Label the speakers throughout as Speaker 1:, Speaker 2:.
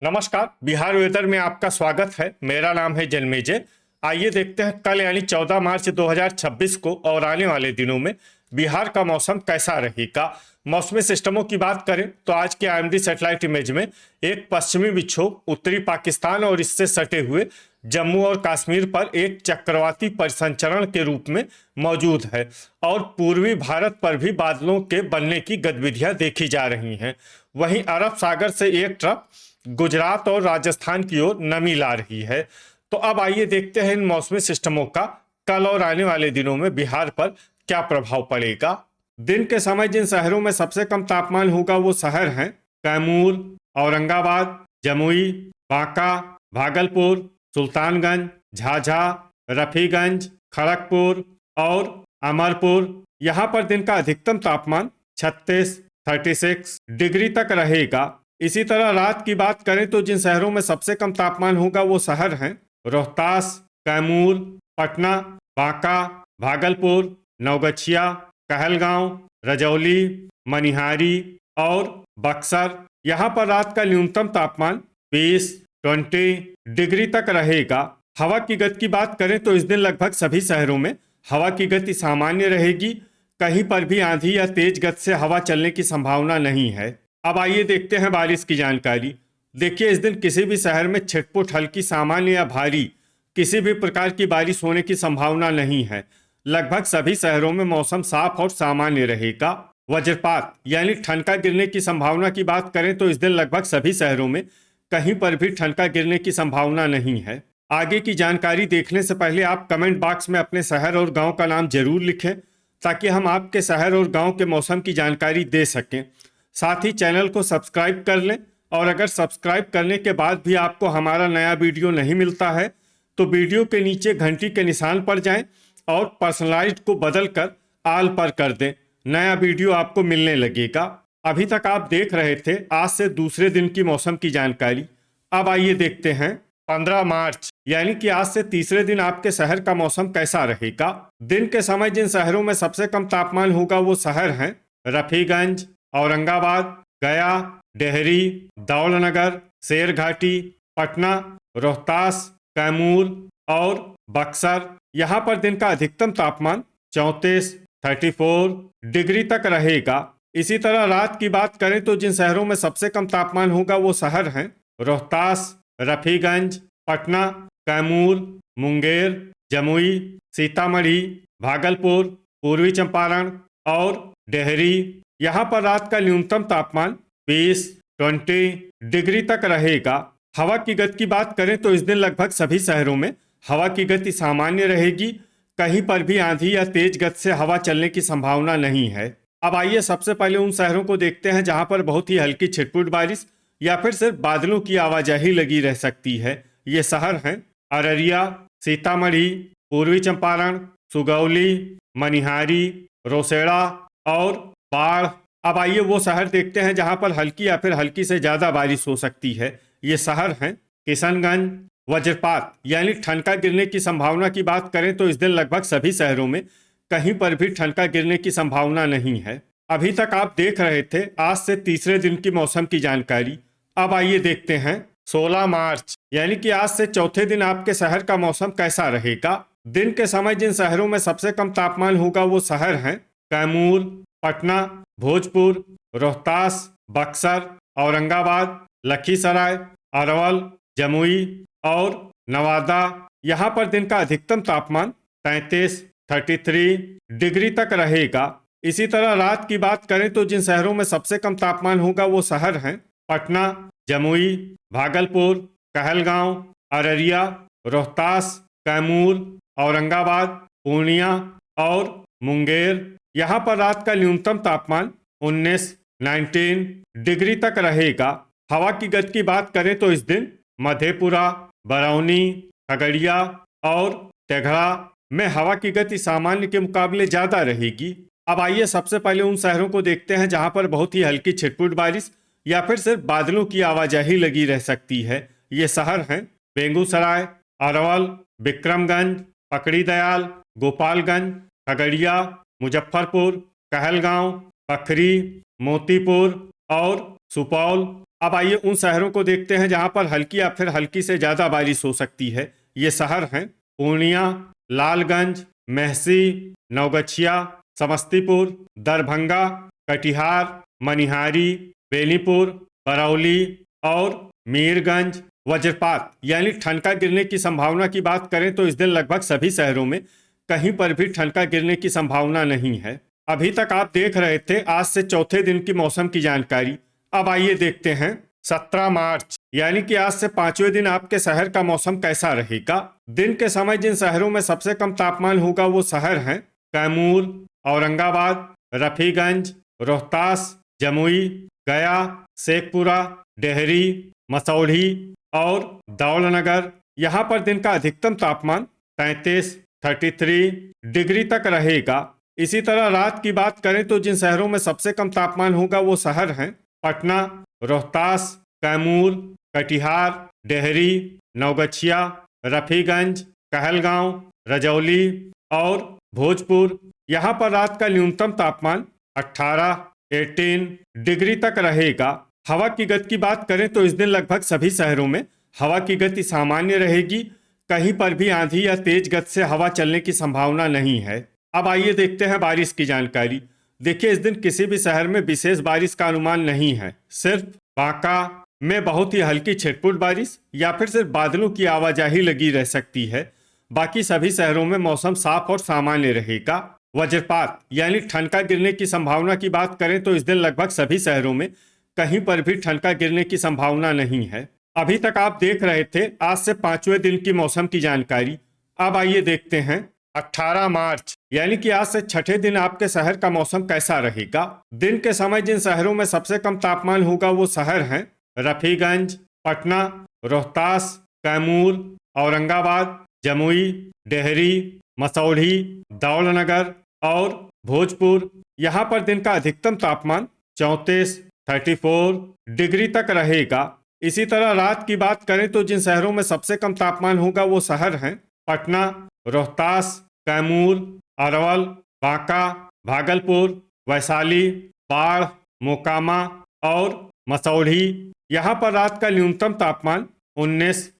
Speaker 1: नमस्कार। बिहार वेदर में आपका स्वागत है। मेरा नाम है जन्मेजय। आइए देखते हैं कल यानी 14 मार्च 2026 को और आने वाले दिनों में बिहार का मौसम कैसा रहेगा। मौसमी सिस्टमों की बात करें तो आज के आईएमडी सैटेलाइट इमेज में एक पश्चिमी विक्षोभ उत्तरी पाकिस्तान और इससे सटे हुए जम्मू और कश्मीर पर एक चक्रवाती परिसंचरण के रूप में मौजूद है और पूर्वी भारत पर भी बादलों के बनने की गतिविधियां देखी जा रही हैं। वहीं अरब सागर से एक ट्रफ गुजरात और राजस्थान की ओर नमी ला रही है। तो अब आइए देखते हैं इन मौसमी सिस्टमों का कल और आने वाले दिनों में बिहार पर क्या प्रभाव पड़ेगा। दिन के समय जिन शहरों में सबसे कम तापमान होगा वो शहर हैं कैमूर, औरंगाबाद, जमुई, बांका, भागलपुर, सुल्तानगंज, झाझा, रफीगंज, खड़गपुर और अमरपुर। यहाँ पर दिन का अधिकतम तापमान 36 डिग्री तक रहेगा। इसी तरह रात की बात करें तो जिन शहरों में सबसे कम तापमान होगा वो शहर हैं रोहतास, कैमूर, पटना, बांका, भागलपुर, नवगछिया, कहलगांव, रजौली, मनिहारी और बक्सर। यहाँ पर रात का न्यूनतम तापमान 20 डिग्री तक रहेगा। हवा की गति की बात करें तो इस दिन लगभग सभी शहरों में हवा की गति सामान्य रहेगी। कहीं पर भी आंधी या तेज गति से हवा चलने की संभावना नहीं है। अब आइए देखते हैं बारिश की जानकारी। देखिए, इस दिन किसी भी शहर में छिटपुट हल्की सामान्य या भारी किसी भी प्रकार की बारिश होने की संभावना नहीं है। लगभग सभी शहरों में मौसम साफ और सामान्य रहेगा। वज्रपात यानी ठनका गिरने की संभावना की बात करें तो इस दिन लगभग सभी शहरों में कहीं पर भी ठनका गिरने की संभावना नहीं है। आगे की जानकारी देखने से पहले आप कमेंट बॉक्स में अपने शहर और गांव का नाम जरूर लिखें ताकि हम आपके शहर और गांव के मौसम की जानकारी दे सकें। साथ ही चैनल को सब्सक्राइब कर लें और अगर सब्सक्राइब करने के बाद भी आपको हमारा नया वीडियो नहीं मिलता है तो वीडियो के नीचे घंटी के निशान पर जाएं और पर्सनलाइज्ड को बदल कर आल पर कर दें। नया वीडियो आपको मिलने लगेगा। अभी तक आप देख रहे थे आज से दूसरे दिन की मौसम की जानकारी। अब आइए देखते हैं 15 मार्च यानी कि आज से तीसरे दिन आपके शहर का मौसम कैसा रहेगा। दिन के समय जिन शहरों में सबसे कम तापमान होगा वो शहर हैं रफीगंज, औरंगाबाद, गया, डेहरी, दौलनगर, शेरघाटी, पटना, रोहतास, कैमूर और बक्सर। यहाँ पर दिन का अधिकतम तापमान 34 डिग्री तक रहेगा। इसी तरह रात की बात करें तो जिन शहरों में सबसे कम तापमान होगा वो शहर हैं रोहतास, रफीगंज, पटना, कैमूर, मुंगेर, जमुई, सीतामढ़ी, भागलपुर, पूर्वी चंपारण और डेहरी। यहाँ पर रात का न्यूनतम तापमान 20 डिग्री तक रहेगा। हवा की गति की बात करें तो इस दिन लगभग सभी शहरों में हवा की गति सामान्य रहेगी। कहीं पर भी आंधी या तेज गति से हवा चलने की संभावना नहीं है। अब आइए सबसे पहले उन शहरों को देखते हैं जहां पर बहुत ही हल्की छिटपुट बारिश या फिर सिर्फ बादलों की आवाजाही लगी रह सकती है। ये शहर हैं अररिया, सीतामढ़ी, पूर्वी चंपारण, सुगौली, मनिहारी, रोसड़ा और बाढ़। अब आइए वो शहर देखते हैं जहां पर हल्की या फिर हल्की से ज्यादा बारिश हो सकती है। ये शहर हैं किशनगंज। वज्रपात यानी ठनका गिरने की संभावना की बात करें तो इस दिन लगभग सभी शहरों में कहीं पर भी ठनका गिरने की संभावना नहीं है। अभी तक आप देख रहे थे आज से तीसरे दिन की मौसम की जानकारी। अब आइए देखते हैं 16 मार्च यानी कि आज से चौथे दिन आपके शहर का मौसम कैसा रहेगा। दिन के समय जिन शहरों में सबसे कम तापमान होगा वो शहर हैं कैमूर, पटना, भोजपुर, रोहतास, बक्सर, औरंगाबाद, लखीसराय, अरवल, जमुई और नवादा। यहाँ पर दिन का अधिकतम तापमान 33 डिग्री तक रहेगा। इसी तरह रात की बात करें तो जिन शहरों में सबसे कम तापमान होगा वो शहर हैं पटना, जमुई, भागलपुर, कहलगांव, अररिया, रोहतास, कैमूर, औरंगाबाद, पूर्णिया और मुंगेर। यहाँ पर रात का न्यूनतम तापमान 19 डिग्री तक रहेगा। हवा की गति की बात करें तो इस दिन मधेपुरा, बरौनी, खगड़िया और तेघड़ा में हवा की गति सामान्य के मुकाबले ज्यादा रहेगी। अब आइए सबसे पहले उन शहरों को देखते हैं जहां पर बहुत ही हल्की छिटपुट बारिश या फिर सिर्फ बादलों की आवाजाही लगी रह सकती है। ये शहर हैं बेगूसराय, अरवल, विक्रमगंज, पकड़ी दयाल, गोपालगंज, खगड़िया, मुजफ्फरपुर, कहलगांव, बखरी, मोतीपुर और सुपौल। अब आइए उन शहरों को देखते हैं जहां पर हल्की या फिर हल्की से ज्यादा बारिश हो सकती है। ये शहर हैं पूर्णिया, लालगंज, मेहसी, नवगछिया, समस्तीपुर, दरभंगा, कटिहार, मनिहारी, बेनीपुर, बरौली और मीरगंज। वज्रपात यानी ठनका गिरने की संभावना की बात करें तो इस दिन लगभग सभी शहरों में कहीं पर भी ठनका गिरने की संभावना नहीं है। अभी तक आप देख रहे थे आज से चौथे दिन की मौसम की जानकारी। अब आइए देखते हैं 17 मार्च यानी कि आज से पांचवें दिन आपके शहर का मौसम कैसा रहेगा। दिन के समय जिन शहरों में सबसे कम तापमान होगा वो शहर हैं कैमूर, औरंगाबाद, रफीगंज, रोहतास, जमुई, गया, शेखपुरा, डेहरी, मसौढ़ी और दौलनगर। यहाँ पर दिन का अधिकतम तापमान 33 डिग्री तक रहेगा। इसी तरह रात की बात करें तो जिन शहरों में सबसे कम तापमान होगा वो शहर हैं पटना, रोहतास, कैमूर, कटिहार, डेहरी, नवगछिया, रफीगंज, कहलगांव, रजौली और भोजपुर। यहाँ पर रात का न्यूनतम तापमान 18 डिग्री तक रहेगा। हवा की गति की बात करें तो इस दिन लगभग सभी शहरों में हवा की गति सामान्य रहेगी। कहीं पर भी आंधी या तेज गति से हवा चलने की संभावना नहीं है। अब आइए देखते हैं बारिश की जानकारी। देखिए इस दिन किसी भी शहर में विशेष बारिश का अनुमान नहीं है। सिर्फ बांका में बहुत ही हल्की छिटपुट बारिश या फिर सिर्फ बादलों की आवाजाही लगी रह सकती है। बाकी सभी शहरों में मौसम साफ और सामान्य रहेगा। वज्रपात यानी ठनका गिरने की संभावना की बात करें तो इस दिन लगभग सभी शहरों में कहीं पर भी ठनका गिरने की संभावना नहीं है। अभी तक आप देख रहे थे आज से पांचवें दिन की मौसम की जानकारी। अब आइए देखते हैं 18 मार्च यानी कि आज से छठे दिन आपके शहर का मौसम कैसा रहेगा। दिन के समय जिन शहरों में सबसे कम तापमान होगा वो शहर हैं रफीगंज, पटना, रोहतास, कैमूर, औरंगाबाद, जमुई, डेहरी, मसौढ़ी, दौलनगर और भोजपुर। यहाँ पर दिन का अधिकतम तापमान 34 डिग्री तक रहेगा। इसी तरह रात की बात करें तो जिन शहरों में सबसे कम तापमान होगा वो शहर हैं पटना, रोहतास, कैमूर, अरवल, बांका, भागलपुर, वैशाली, बाढ़, मोकामा और मसौढ़ी। यहाँ पर रात का न्यूनतम तापमान 19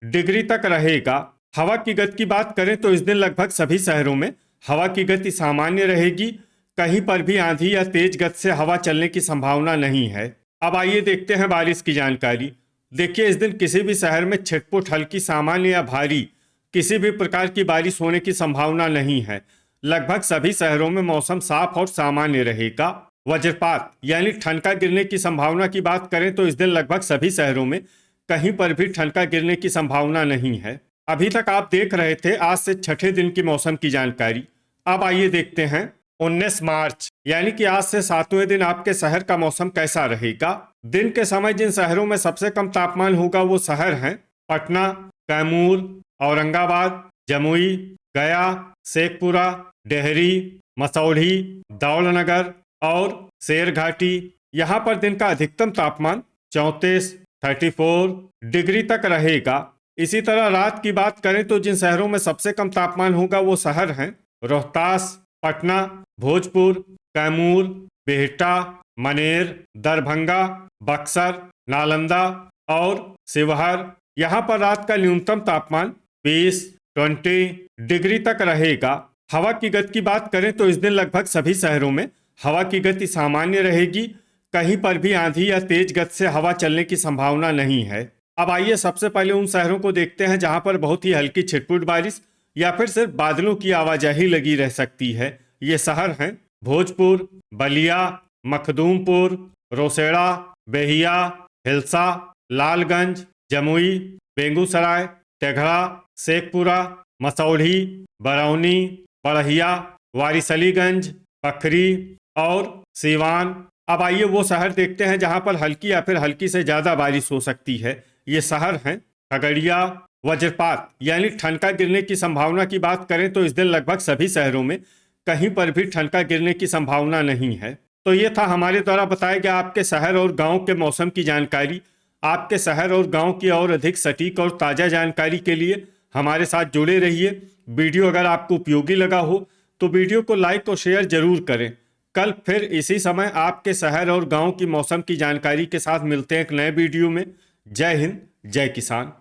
Speaker 1: डिग्री तक रहेगा। हवा की गति की बात करें तो इस दिन लगभग सभी शहरों में हवा की गति सामान्य रहेगी। कहीं पर भी आंधी या तेज गति से हवा चलने की संभावना नहीं है। अब आइए देखते हैं बारिश की जानकारी। देखिए इस दिन किसी भी शहर में छिटपुट हल्की, सामान्य या भारी किसी भी प्रकार की बारिश होने की संभावना नहीं है। लगभग सभी शहरों में मौसम साफ और सामान्य रहेगा। वज्रपात यानी ठनका गिरने की संभावना की बात करें तो इस दिन लगभग सभी शहरों में कहीं पर भी ठनका गिरने की संभावना नहीं है। अभी तक आप देख रहे थे आज से छठे दिन की मौसम की जानकारी। अब आइए देखते हैं 19 मार्च यानी कि आज से सातवें दिन आपके शहर का मौसम कैसा रहेगा। दिन के समय जिन शहरों में सबसे कम तापमान होगा वो शहर हैं पटना, कैमूर, औरंगाबाद, जमुई, गया, शेखपुरा, डेहरी, मसौढ़ी, दौलनगर और शेरघाटी। यहाँ पर दिन का अधिकतम तापमान 34 डिग्री तक रहेगा। इसी तरह रात की बात करें तो जिन शहरों में सबसे कम तापमान होगा वो शहर हैं रोहतास, पटना, भोजपुर, कैमूर, बिहटा, मनेर, दरभंगा, बक्सर, नालंदा और शिवहर। यहाँ पर रात का न्यूनतम तापमान 20 डिग्री तक रहेगा। हवा की गति की बात करें तो इस दिन लगभग सभी शहरों में हवा की गति सामान्य रहेगी। कहीं पर भी आंधी या तेज गति से हवा चलने की संभावना नहीं है। अब आइए सबसे पहले उन शहरों को देखते हैं जहां पर बहुत ही हल्की छिटपुट बारिश या फिर सिर्फ बादलों की आवाजाही लगी रह सकती है। ये शहर हैं भोजपुर, बलिया, मखदूमपुर, रोसेड़ा, बेहिया, हिलसा, लालगंज, जमुई, बेगूसराय, टेघड़ा, शेखपुरा, मसौढ़ी, बरौनी, बढ़िया, वारिसलीगंज, पखरी और सीवान। अब आइए वो शहर देखते हैं जहां पर हल्की या फिर हल्की से ज्यादा बारिश हो सकती है। ये शहर हैं खगड़िया। वज्रपात यानी ठनका गिरने की संभावना की बात करें तो इस दिन लगभग सभी शहरों में कहीं पर भी ठनका गिरने की संभावना नहीं है। तो ये था हमारे द्वारा बताया गया आपके शहर और गांव के मौसम की जानकारी। आपके शहर और गांव की और अधिक सटीक और ताज़ा जानकारी के लिए हमारे साथ जुड़े रहिए। वीडियो अगर आपको उपयोगी लगा हो तो वीडियो को लाइक और शेयर जरूर करें। कल फिर इसी समय आपके शहर और गांव की मौसम की जानकारी के साथ मिलते हैं एक नए वीडियो में। जय हिंद, जय किसान।